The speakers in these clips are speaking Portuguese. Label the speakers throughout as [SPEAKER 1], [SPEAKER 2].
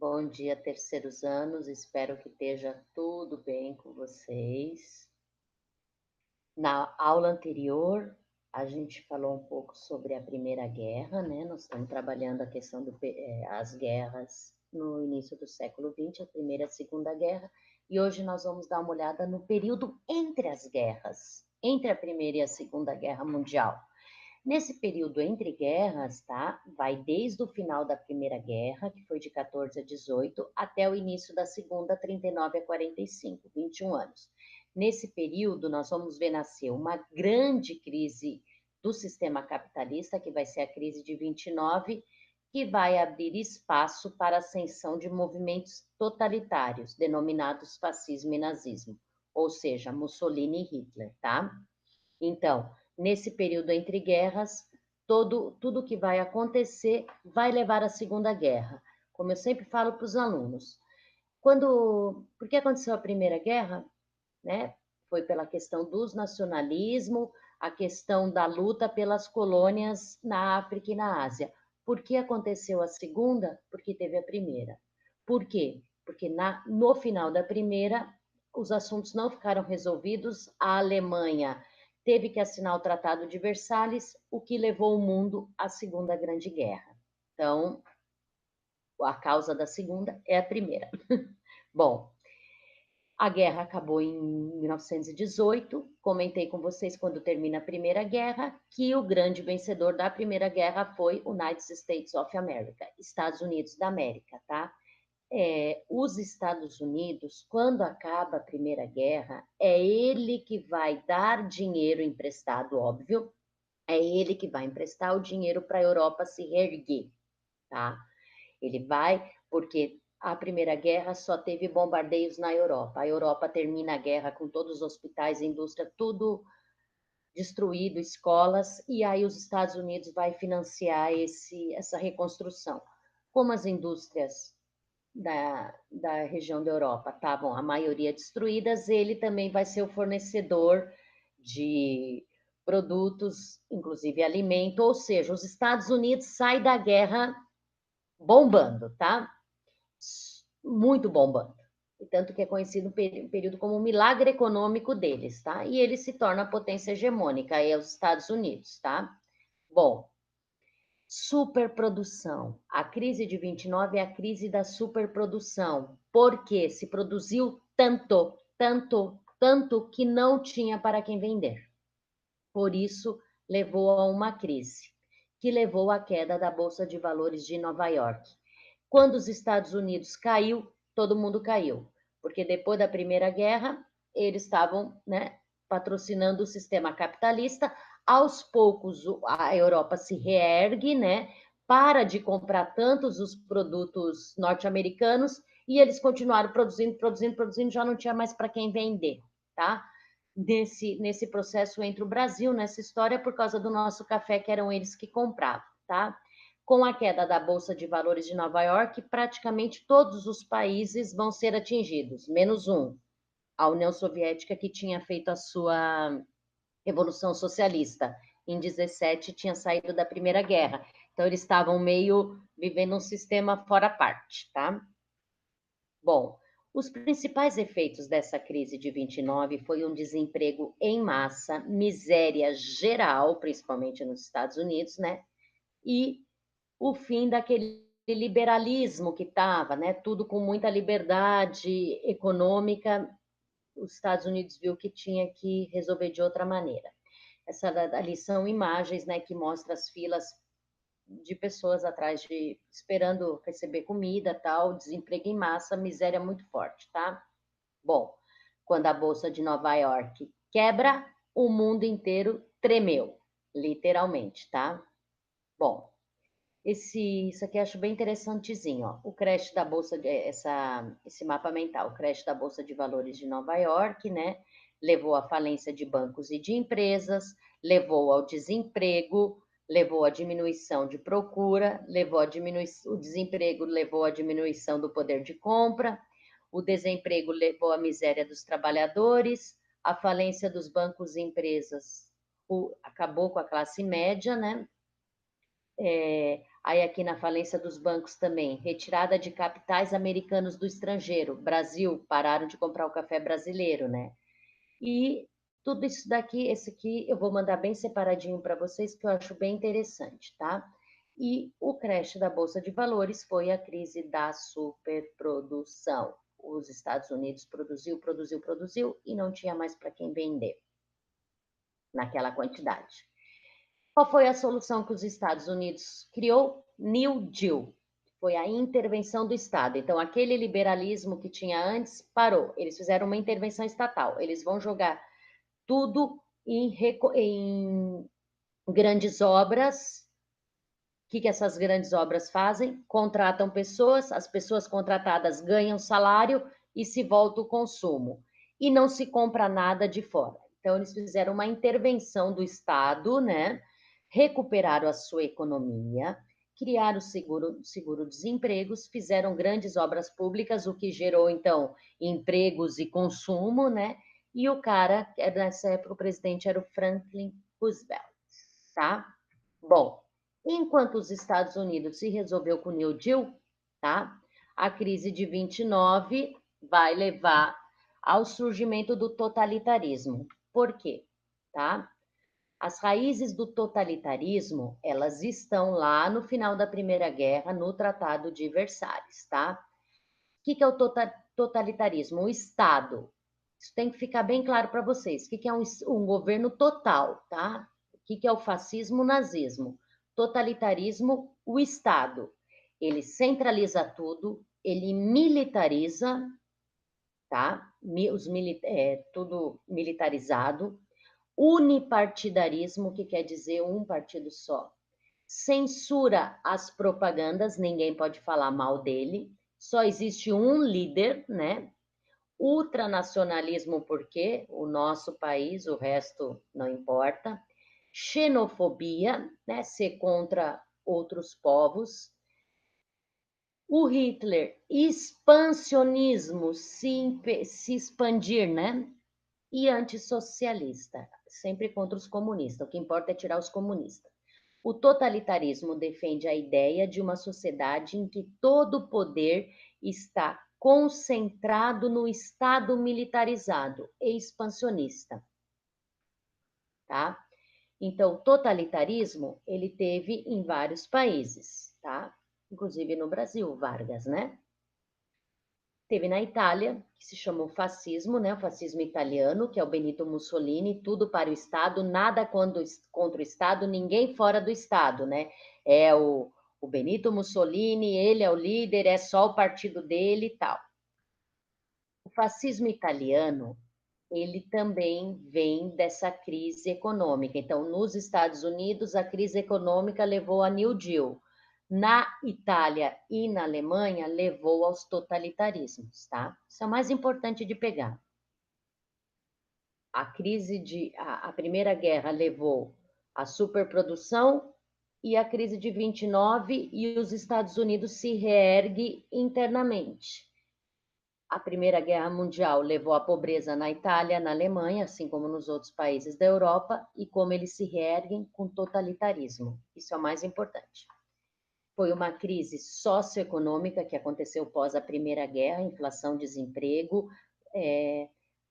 [SPEAKER 1] Bom dia, terceiros anos. Espero que esteja tudo bem com vocês. Na aula anterior, a gente falou um pouco sobre a Primeira Guerra, né? Nós estamos trabalhando a questão as guerras no início do século XX, a Primeira e a Segunda Guerra, e hoje nós vamos dar uma olhada no período entre as guerras, entre a Primeira e a Segunda Guerra Mundial. Nesse período entre guerras, tá? Vai desde o final da Primeira Guerra, que foi de 14 a 18, até o início da Segunda, 39 a 45, 21 anos. Nesse período, nós vamos ver nascer uma grande crise do sistema capitalista, que vai ser a crise de 29, que vai abrir espaço para a ascensão de movimentos totalitários, denominados fascismo e nazismo, ou seja, Mussolini e Hitler, tá? Então, nesse período entre guerras, tudo que vai acontecer vai levar à Segunda Guerra. Como eu sempre falo para os alunos, por que aconteceu a Primeira Guerra, né? Foi pela questão dos nacionalismo, a questão da luta pelas colônias na África e na Ásia. Por que aconteceu a Segunda? Porque teve a Primeira. Por quê? Porque no final da Primeira, os assuntos não ficaram resolvidos, a Alemanha teve que assinar o Tratado de Versalhes, o que levou o mundo à Segunda Grande Guerra. Então, a causa da Segunda é a Primeira. Bom, a guerra acabou em 1918. Comentei com vocês quando termina a Primeira Guerra que o grande vencedor da Primeira Guerra foi United States of America, Estados Unidos da América, tá? Os Estados Unidos, quando acaba a Primeira Guerra, é ele que vai dar dinheiro emprestado, óbvio, é ele que vai emprestar o dinheiro para a Europa se reerguer, tá? Ele vai, porque a Primeira Guerra só teve bombardeios na Europa. A Europa termina a guerra com todos os hospitais, indústria, tudo destruído, escolas, e aí os Estados Unidos vai financiar essa reconstrução. Como as indústrias da região da Europa estavam, a maioria destruídas, ele também vai ser o fornecedor de produtos, inclusive alimento, ou seja, os Estados Unidos saem da guerra bombando, tá? Muito bombando. E tanto que é conhecido um período como o milagre econômico deles, tá? E ele se torna a potência hegemônica, aí é os Estados Unidos, tá? Bom, superprodução. A crise de 29 é a crise da superprodução, porque se produziu tanto, tanto, tanto que não tinha para quem vender. Por isso, levou a uma crise, que levou à queda da Bolsa de Valores de Nova York. Quando os Estados Unidos caiu, todo mundo caiu, porque depois da Primeira Guerra, eles estavam, né, patrocinando o sistema capitalista. Aos poucos, a Europa se reergue, né, para de comprar tantos os produtos norte-americanos e eles continuaram produzindo, produzindo, produzindo, já não tinha mais para quem vender, tá? Nesse processo entre o Brasil, nessa história, por causa do nosso café, que eram eles que compravam, tá? Com a queda da Bolsa de Valores de Nova York, praticamente todos os países vão ser atingidos, menos um, a União Soviética, que tinha feito a sua Revolução Socialista. Em 17 tinha saído da Primeira Guerra. Então, eles estavam meio vivendo um sistema fora parte, tá? Bom, os principais efeitos dessa crise de 29 foi um desemprego em massa, miséria geral, principalmente nos Estados Unidos, né? E o fim daquele liberalismo que estava, né? Tudo com muita liberdade econômica. Os Estados Unidos viu que tinha que resolver de outra maneira. Essa ali são imagens, né, que mostra as filas de pessoas atrás de esperando receber comida, tal, desemprego em massa, miséria muito forte, tá? Bom, quando a bolsa de Nova York quebra, o mundo inteiro tremeu, literalmente, tá? Bom, isso aqui eu acho bem interessantezinho, ó. O crash da bolsa, esse mapa mental, o crash da bolsa de valores de Nova York, né? Levou à falência de bancos e de empresas, levou ao desemprego, levou à diminuição de procura, o desemprego levou à diminuição do poder de compra, o desemprego levou à miséria dos trabalhadores, a falência dos bancos e empresas acabou com a classe média, né? Aí aqui na falência dos bancos também, retirada de capitais americanos do estrangeiro. Brasil, pararam de comprar o café brasileiro, né? E tudo isso daqui, esse aqui, eu vou mandar bem separadinho para vocês, que eu acho bem interessante, tá? E o crash da Bolsa de Valores foi a crise da superprodução. Os Estados Unidos produziu e não tinha mais para quem vender naquela quantidade. Qual foi a solução que os Estados Unidos criou? New Deal. Foi a intervenção do Estado. Então, aquele liberalismo que tinha antes parou. Eles fizeram uma intervenção estatal. Eles vão jogar tudo em grandes obras. O que essas grandes obras fazem? Contratam pessoas, as pessoas contratadas ganham salário e se volta o consumo. E não se compra nada de fora. Então, eles fizeram uma intervenção do Estado, né? Recuperaram a sua economia, criaram o seguro-desempregos, fizeram grandes obras públicas, o que gerou, então, empregos e consumo, né? E o cara, nessa época, o presidente era o Franklin Roosevelt, tá? Bom, enquanto os Estados Unidos se resolveu com o New Deal, tá? A crise de 29 vai levar ao surgimento do totalitarismo. Por quê? Tá? As raízes do totalitarismo, elas estão lá no final da Primeira Guerra, no Tratado de Versalhes, tá? O que é o totalitarismo? O Estado. Isso tem que ficar bem claro para vocês. O que é um governo total, tá? O que é o fascismo, o nazismo? Totalitarismo, o Estado. Ele centraliza tudo, ele militariza, tá? Tudo militarizado. Unipartidarismo, que quer dizer um partido só. Censura as propagandas, ninguém pode falar mal dele. Só existe um líder, né? Ultranacionalismo, porque o nosso país, o resto não importa. Xenofobia, né? Ser contra outros povos. O Hitler, expansionismo, se expandir, né? E antissocialista, sempre contra os comunistas. O que importa é tirar os comunistas. O totalitarismo defende a ideia de uma sociedade em que todo o poder está concentrado no Estado militarizado e expansionista, tá? Então, o totalitarismo, ele teve em vários países, tá? Inclusive no Brasil, Vargas, né? Teve na Itália, que se chamou fascismo, né? O fascismo italiano, que é o Benito Mussolini, tudo para o Estado, nada contra o Estado, ninguém fora do Estado, né? É o Benito Mussolini, ele é o líder, é só o partido dele e tal. O fascismo italiano, ele também vem dessa crise econômica. Então, nos Estados Unidos, a crise econômica levou a New Deal. Na Itália e na Alemanha, levou aos totalitarismos, tá? Isso é o mais importante de pegar. A Primeira Guerra levou à superprodução e a crise de 29 e os Estados Unidos se reergue internamente. A Primeira Guerra Mundial levou à pobreza na Itália, na Alemanha, assim como nos outros países da Europa, e como eles se reerguem com totalitarismo. Isso é o mais importante. Foi uma crise socioeconômica que aconteceu pós a Primeira Guerra, inflação, desemprego,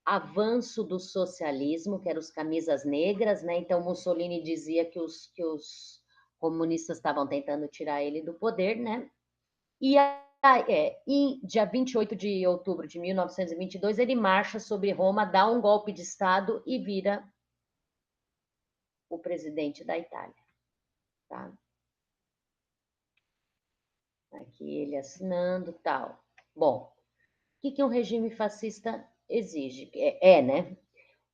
[SPEAKER 1] avanço do socialismo, que eram os camisas negras, né? Então Mussolini dizia que os comunistas estavam tentando tirar ele do poder, né? E em dia 28 de outubro de 1922, ele marcha sobre Roma, dá um golpe de Estado e vira o presidente da Itália. Tá? Aqui ele assinando tal. Bom, o que um regime fascista exige? Né?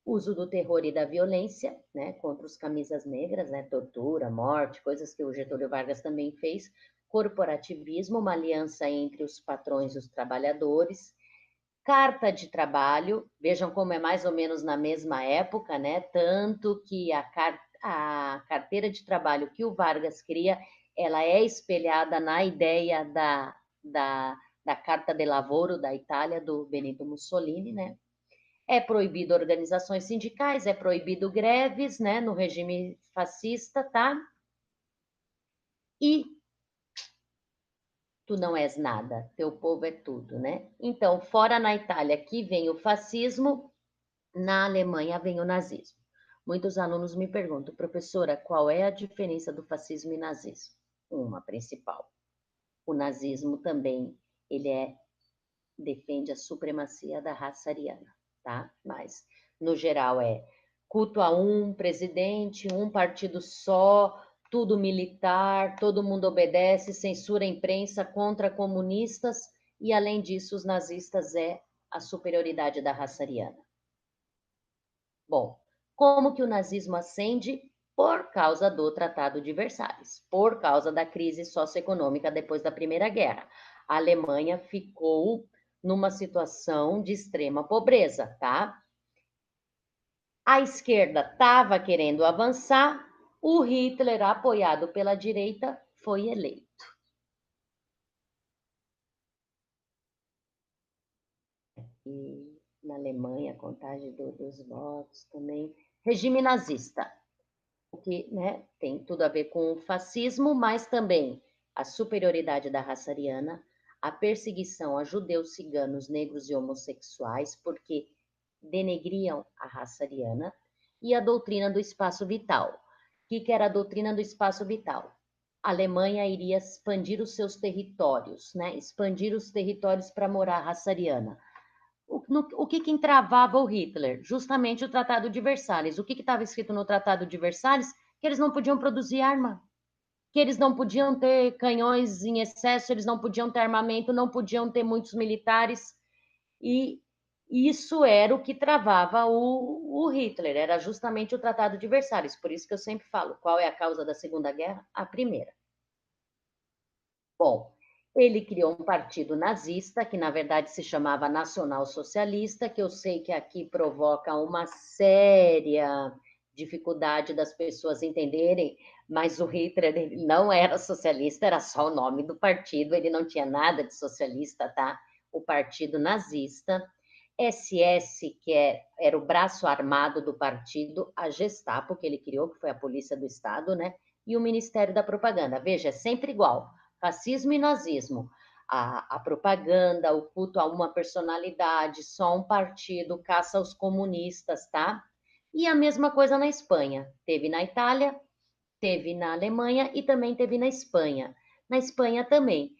[SPEAKER 1] Uso do terror e da violência, né? Contra os camisas negras, né? Tortura, morte, coisas que o Getúlio Vargas também fez. Corporativismo, uma aliança entre os patrões e os trabalhadores. Carta de trabalho, vejam como é mais ou menos na mesma época, né? Tanto que a carteira de trabalho que o Vargas cria, ela é espelhada na ideia da Carta de Lavoro da Itália, do Benito Mussolini, né? É proibido organizações sindicais, é proibido greves, né? No regime fascista, tá? E tu não és nada, teu povo é tudo, né? Então, fora na Itália que vem o fascismo, na Alemanha vem o nazismo. Muitos alunos me perguntam, professora, qual é a diferença do fascismo e nazismo? Uma principal. O nazismo também, defende a supremacia da raça ariana, tá? Mas, no geral, é culto a um presidente, um partido só, tudo militar, todo mundo obedece, censura a imprensa contra comunistas, e, além disso, os nazistas é a superioridade da raça ariana. Bom, como que o nazismo ascende? Por causa do Tratado de Versalhes, por causa da crise socioeconômica depois da Primeira Guerra. A Alemanha ficou numa situação de extrema pobreza, tá? A esquerda estava querendo avançar, o Hitler, apoiado pela direita, foi eleito. E na Alemanha, a contagem dos votos também. Regime nazista, o que, né, tem tudo a ver com o fascismo, mas também a superioridade da raça ariana, a perseguição a judeus, ciganos, negros e homossexuais, porque denegriam a raça ariana, e a doutrina do espaço vital. O que era a doutrina do espaço vital? A Alemanha iria expandir os seus territórios, né? Expandir os territórios para morar a raça ariana. O que entravava o Hitler? Justamente o Tratado de Versalhes. O que estava escrito no Tratado de Versalhes? Que eles não podiam produzir arma, que eles não podiam ter canhões em excesso, eles não podiam ter armamento, não podiam ter muitos militares. E isso era o que travava o Hitler, era justamente o Tratado de Versalhes. Por isso que eu sempre falo, qual é a causa da Segunda Guerra? A primeira. Bom, ele criou um partido nazista, que na verdade se chamava Nacional Socialista, que eu sei que aqui provoca uma séria dificuldade das pessoas entenderem, mas o Hitler ele não era socialista, era só o nome do partido, ele não tinha nada de socialista, tá? O partido nazista. SS, que era o braço armado do partido, a Gestapo, que ele criou, que foi a Polícia do Estado, né? E o Ministério da Propaganda. Veja, é sempre igual fascismo e nazismo. A propaganda, o culto a uma personalidade, só um partido, caça aos comunistas, tá? E a mesma coisa na Espanha. Teve na Itália, teve na Alemanha e também teve na Espanha. Na Espanha também.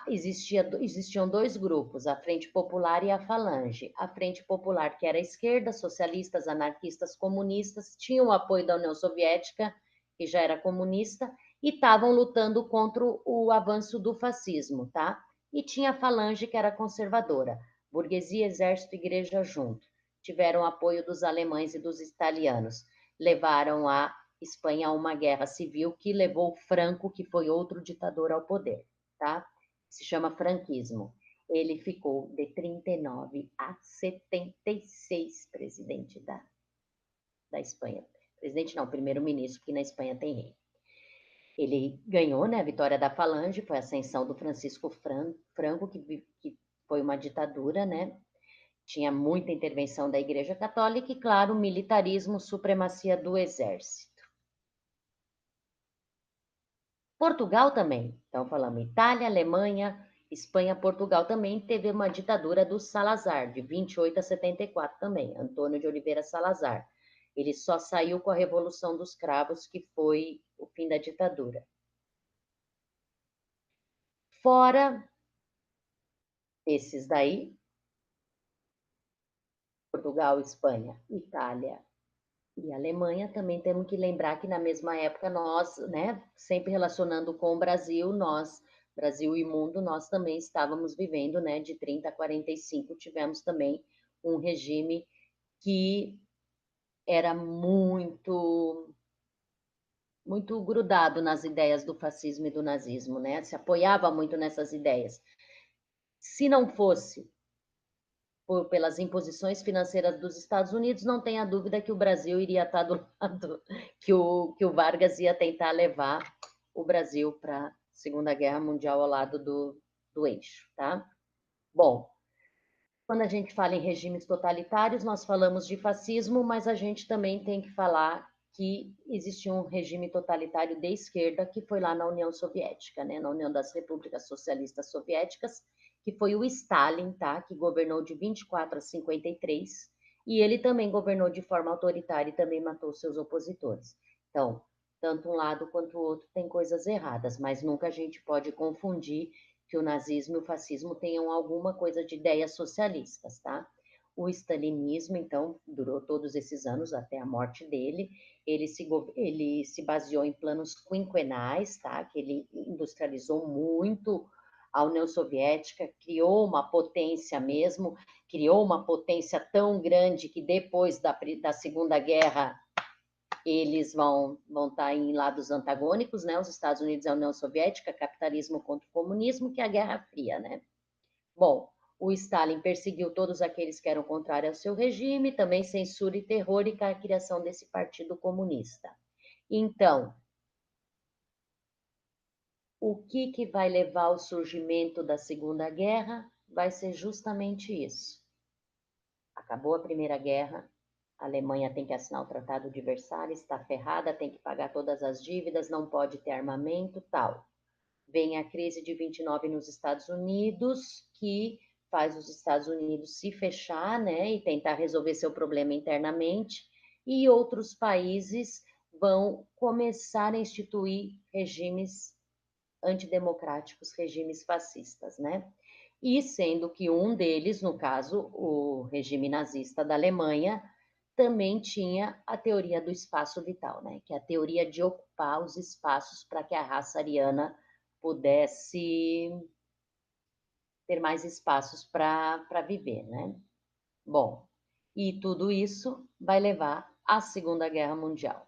[SPEAKER 1] Existiam dois grupos, a Frente Popular e a Falange. A Frente Popular, que era a esquerda, socialistas, anarquistas, comunistas, tinham o apoio da União Soviética, que já era comunista, e estavam lutando contra o avanço do fascismo, tá? E tinha a Falange, que era conservadora, burguesia, exército e igreja junto. Tiveram apoio dos alemães e dos italianos. Levaram a Espanha a uma guerra civil que levou Franco, que foi outro ditador, ao poder, tá? Se chama franquismo. Ele ficou de 39 a 76 presidente da Espanha. Presidente não, primeiro-ministro, porque na Espanha tem rei. Ele ganhou, né, a vitória da Falange, foi a ascensão do Francisco Franco, que foi uma ditadura, né? Tinha muita intervenção da Igreja Católica e, claro, militarismo, supremacia do exército. Portugal também. Então, falamos Itália, Alemanha, Espanha, Portugal também teve uma ditadura do Salazar, de 28 a 74 também, Antônio de Oliveira Salazar. Ele só saiu com a Revolução dos Cravos, que foi o fim da ditadura. Fora esses daí, Portugal, Espanha, Itália e Alemanha, também temos que lembrar que na mesma época nós, né, sempre relacionando com o Brasil, Brasil e mundo, nós também estávamos vivendo, né, de 30 a 45, tivemos também um regime que era muito grudado nas ideias do fascismo e do nazismo, né? Se apoiava muito nessas ideias. Se não fosse pelas imposições financeiras dos Estados Unidos, não tenha dúvida que o Brasil iria estar do lado, que o Vargas ia tentar levar o Brasil para a Segunda Guerra Mundial ao lado do eixo, tá? Bom, quando a gente fala em regimes totalitários, nós falamos de fascismo, mas a gente também tem que falar que existia um regime totalitário de esquerda que foi lá na União Soviética, né, na União das Repúblicas Socialistas Soviéticas, que foi o Stalin, tá, que governou de 24 a 53, e ele também governou de forma autoritária e também matou seus opositores. Então, tanto um lado quanto o outro tem coisas erradas, mas nunca a gente pode confundir que o nazismo e o fascismo tenham alguma coisa de ideias socialistas, tá? O stalinismo, então, durou todos esses anos até a morte dele. Ele se baseou em planos quinquenais, tá? Que ele industrializou muito a União Soviética, criou uma potência mesmo, criou uma potência tão grande que depois da Segunda Guerra eles vão estar em lados antagônicos, né? Os Estados Unidos e a União Soviética, capitalismo contra o comunismo, que é a Guerra Fria, né? Bom, o Stalin perseguiu todos aqueles que eram contrários ao seu regime, também censura e terror e a criação desse partido comunista. Então, o que vai levar ao surgimento da Segunda Guerra vai ser justamente isso. Acabou a Primeira Guerra, a Alemanha tem que assinar o Tratado de Versalhes, está ferrada, tem que pagar todas as dívidas, não pode ter armamento, tal. Vem a crise de 29 nos Estados Unidos, que faz os Estados Unidos se fechar, né, e tentar resolver seu problema internamente, e outros países vão começar a instituir regimes antidemocráticos, regimes fascistas, né? E sendo que um deles, no caso, o regime nazista da Alemanha, também tinha a teoria do espaço vital, né? Que é a teoria de ocupar os espaços para que a raça ariana pudesse ter mais espaços para viver, né? Bom, e tudo isso vai levar à Segunda Guerra Mundial.